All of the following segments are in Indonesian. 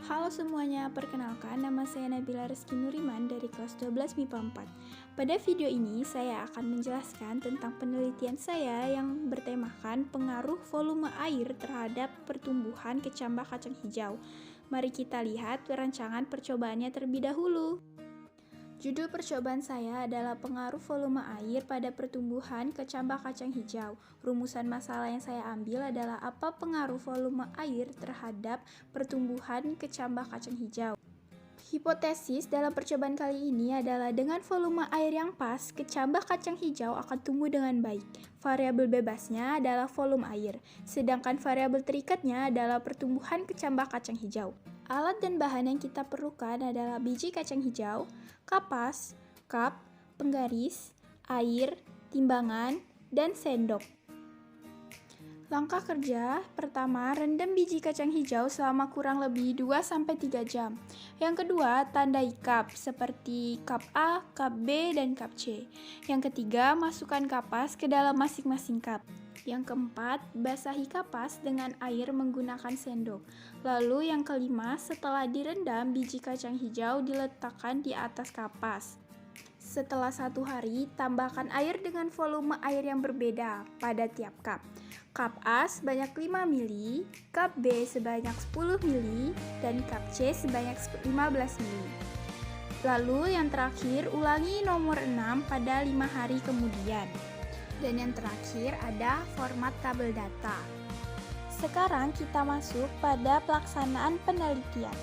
Halo semuanya, perkenalkan nama saya Nabila Rizky Nuriman dari kelas 12 MIPA 4. Pada video ini saya akan menjelaskan tentang penelitian saya yang bertemakan pengaruh volume air terhadap pertumbuhan kecambah kacang hijau. Mari kita lihat rancangan percobaannya terlebih dahulu. Judul percobaan saya adalah pengaruh volume air pada pertumbuhan kecambah kacang hijau. Rumusan masalah yang saya ambil adalah apa pengaruh volume air terhadap pertumbuhan kecambah kacang hijau. Hipotesis dalam percobaan kali ini adalah dengan volume air yang pas, kecambah kacang hijau akan tumbuh dengan baik. Variabel bebasnya adalah volume air, sedangkan variabel terikatnya adalah pertumbuhan kecambah kacang hijau. Alat dan bahan yang kita perlukan adalah biji kacang hijau, kapas, cup, penggaris, air, timbangan, dan sendok. Langkah kerja pertama, rendam biji kacang hijau selama kurang lebih 2-3 jam. Yang kedua, tandai cup seperti cup A, cup B, dan cup C. Yang ketiga, masukkan kapas ke dalam masing-masing cup. Yang keempat, basahi kapas dengan air menggunakan sendok. Lalu yang kelima, setelah direndam, biji kacang hijau diletakkan di atas kapas. Setelah 1 hari, tambahkan air dengan volume air yang berbeda pada tiap cup. Cup A sebanyak 5 ml, cup B sebanyak 10 ml, dan cup C sebanyak 15 ml. Lalu yang terakhir, ulangi nomor 6 pada 5 hari kemudian. Dan yang terakhir ada format tabel data. Sekarang kita masuk pada pelaksanaan penelitian.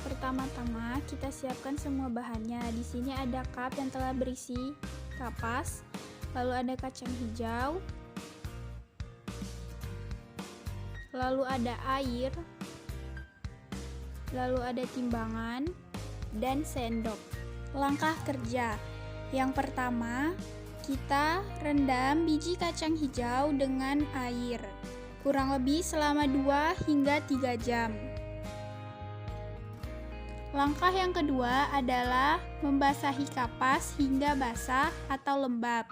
Pertama-tama kita siapkan semua bahannya. Di sini ada cup yang telah berisi kapas, lalu ada kacang hijau, lalu ada air, lalu ada timbangan, dan sendok. Langkah kerja. Yang pertama, kita rendam biji kacang hijau dengan air, kurang lebih selama 2-3 jam. Langkah yang kedua adalah membasahi kapas hingga basah atau lembab.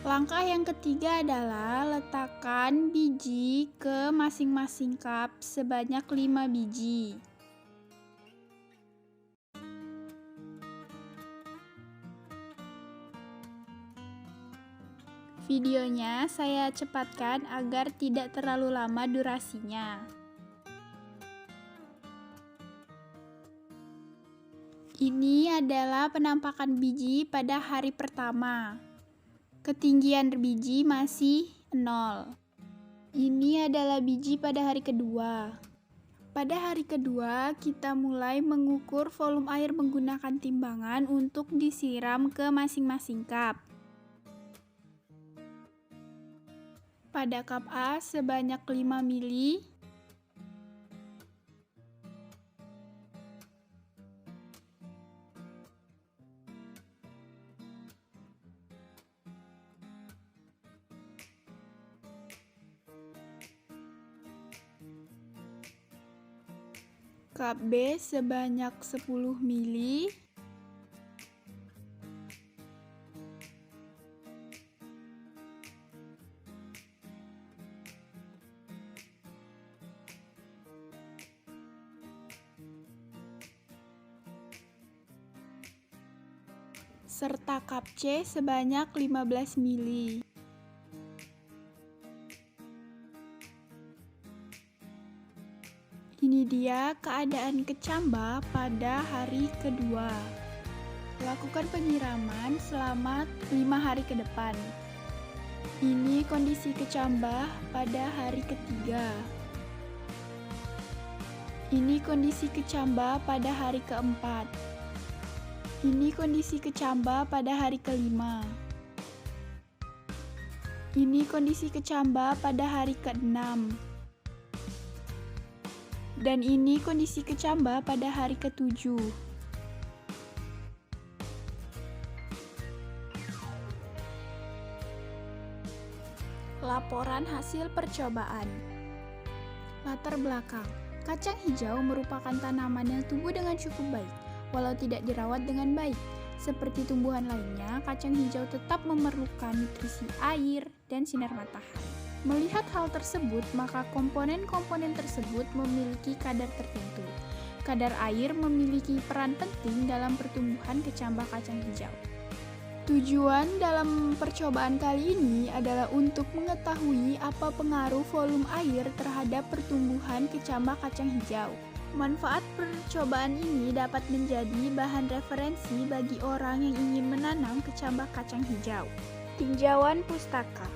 Langkah yang ketiga adalah letakkan biji ke masing-masing cup sebanyak 5 biji. Videonya saya cepatkan agar tidak terlalu lama durasinya. Ini adalah penampakan biji pada hari pertama. Ketinggian biji masih 0. Ini adalah biji pada hari kedua. Pada hari kedua, kita mulai mengukur volume air menggunakan timbangan untuk disiram ke masing-masing cup. Pada cup A sebanyak 5 ml, cup B sebanyak 10 ml, serta cup C sebanyak 15 ml. Ini dia keadaan kecambah pada hari kedua. Lakukan penyiraman selama 5 hari ke depan. Ini kondisi kecambah pada hari ketiga. Ini kondisi kecambah pada hari keempat. Ini kondisi kecambah pada hari kelima. Ini kondisi kecamba pada hari ke-6. Dan ini kondisi kecamba pada hari ke-7. Laporan hasil percobaan. Latar belakang. Kacang hijau merupakan tanaman yang tumbuh dengan cukup baik, walau tidak dirawat dengan baik. Seperti tumbuhan lainnya, kacang hijau tetap memerlukan nutrisi air dan sinar matahari. Melihat hal tersebut, maka komponen-komponen tersebut memiliki kadar tertentu. Kadar air memiliki peran penting dalam pertumbuhan kecambah kacang hijau. Tujuan dalam percobaan kali ini adalah untuk mengetahui apa pengaruh volume air terhadap pertumbuhan kecambah kacang hijau. Manfaat percobaan ini dapat menjadi bahan referensi bagi orang yang ingin menanam kecambah kacang hijau. Tinjauan pustaka.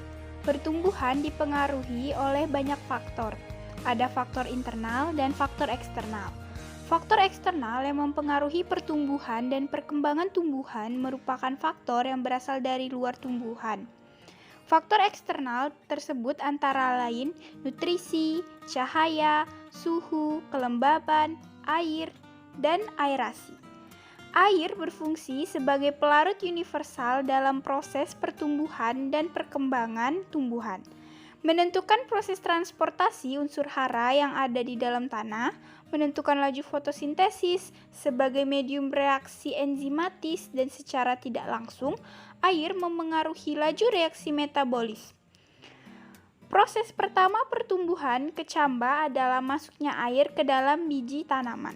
Pertumbuhan dipengaruhi oleh banyak faktor. Ada faktor internal dan faktor eksternal. Faktor eksternal yang mempengaruhi pertumbuhan dan perkembangan tumbuhan merupakan faktor yang berasal dari luar tumbuhan. Faktor eksternal tersebut antara lain nutrisi, cahaya, suhu, kelembaban, air, dan aerasi. Air berfungsi sebagai pelarut universal dalam proses pertumbuhan dan perkembangan tumbuhan. Menentukan proses transportasi unsur hara yang ada di dalam tanah, menentukan laju fotosintesis sebagai medium reaksi enzimatis dan secara tidak langsung, air memengaruhi laju reaksi metabolis. Proses pertama pertumbuhan kecambah adalah masuknya air ke dalam biji tanaman.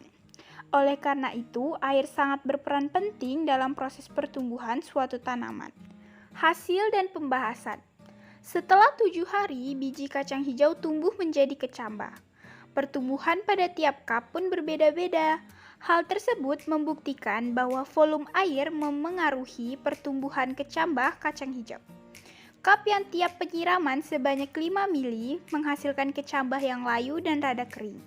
Oleh karena itu, air sangat berperan penting dalam proses pertumbuhan suatu tanaman. Hasil dan pembahasan. Setelah 7 hari, biji kacang hijau tumbuh menjadi kecambah. Pertumbuhan pada tiap cup pun berbeda-beda. Hal tersebut membuktikan bahwa volume air memengaruhi pertumbuhan kecambah kacang hijau. Cup yang tiap penyiraman sebanyak 5 mili menghasilkan kecambah yang layu dan rada kering.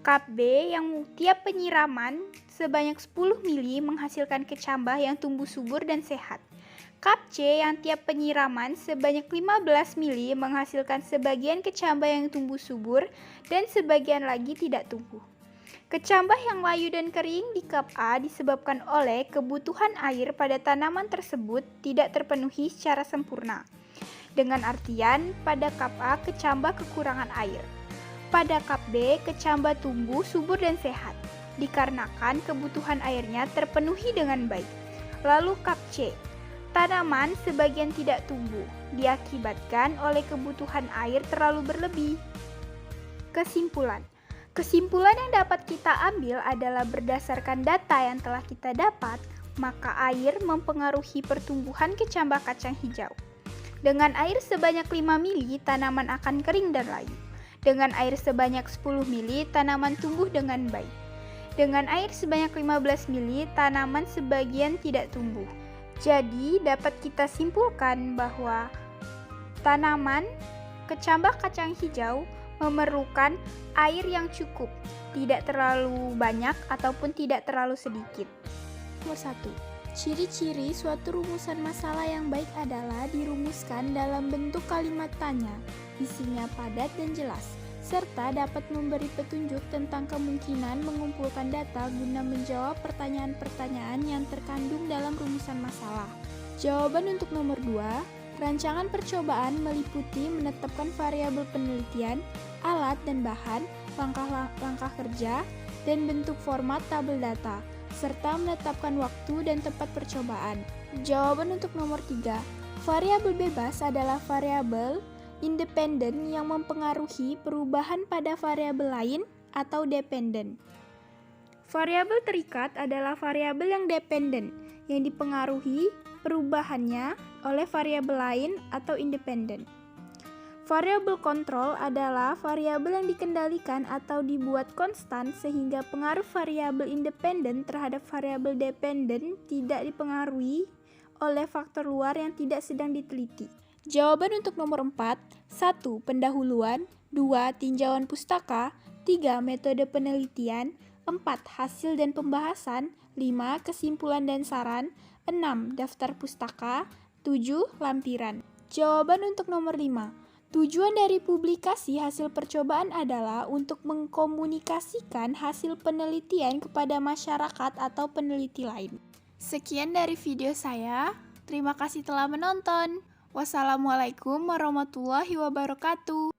Cup B yang tiap penyiraman sebanyak 10 mili menghasilkan kecambah yang tumbuh subur dan sehat. Cup C yang tiap penyiraman sebanyak 15 mili menghasilkan sebagian kecambah yang tumbuh subur dan sebagian lagi tidak tumbuh. Kecambah yang layu dan kering di cup A disebabkan oleh kebutuhan air pada tanaman tersebut tidak terpenuhi secara sempurna. Dengan artian, pada cup A kecambah kekurangan air. Pada cup B kecambah tumbuh subur dan sehat, dikarenakan kebutuhan airnya terpenuhi dengan baik. Lalu cup C, tanaman sebagian tidak tumbuh, diakibatkan oleh kebutuhan air terlalu berlebih. Kesimpulan. Kesimpulan yang dapat kita ambil adalah berdasarkan data yang telah kita dapat, maka air mempengaruhi pertumbuhan kecambah kacang hijau. Dengan air sebanyak 5 mili, tanaman akan kering dan layu. Dengan air sebanyak 10 mili, tanaman tumbuh dengan baik. Dengan air sebanyak 15 mili, tanaman sebagian tidak tumbuh. Jadi, dapat kita simpulkan bahwa tanaman kecambah kacang hijau memerlukan air yang cukup, tidak terlalu banyak ataupun tidak terlalu sedikit. Nomor 1. Ciri-ciri suatu rumusan masalah yang baik adalah dirumuskan dalam bentuk kalimat tanya, isinya padat dan jelas, serta dapat memberi petunjuk tentang kemungkinan mengumpulkan data guna menjawab pertanyaan-pertanyaan yang terkandung dalam rumusan masalah. Jawaban untuk nomor 2, rancangan percobaan meliputi menetapkan variabel penelitian, alat dan bahan, langkah-langkah kerja, dan bentuk format tabel data, serta menetapkan waktu dan tempat percobaan. Jawaban untuk nomor 3, variabel bebas adalah variabel independen yang mempengaruhi perubahan pada variabel lain atau dependen. Variabel terikat adalah variabel yang dependen, yang dipengaruhi perubahannya oleh variabel lain atau independen. Variabel kontrol adalah variabel yang dikendalikan atau dibuat konstan sehingga pengaruh variabel independen terhadap variabel dependen tidak dipengaruhi oleh faktor luar yang tidak sedang diteliti. Jawaban untuk nomor 4, 1. Pendahuluan, 2. Tinjauan pustaka, 3. Metode penelitian, 4. Hasil dan pembahasan, 5. Kesimpulan dan saran, 6. Daftar pustaka, 7. Lampiran. Jawaban untuk nomor 5. Tujuan dari publikasi hasil percobaan adalah untuk mengkomunikasikan hasil penelitian kepada masyarakat atau peneliti lain. Sekian dari video saya. Terima kasih telah menonton. Wassalamualaikum warahmatullahi wabarakatuh.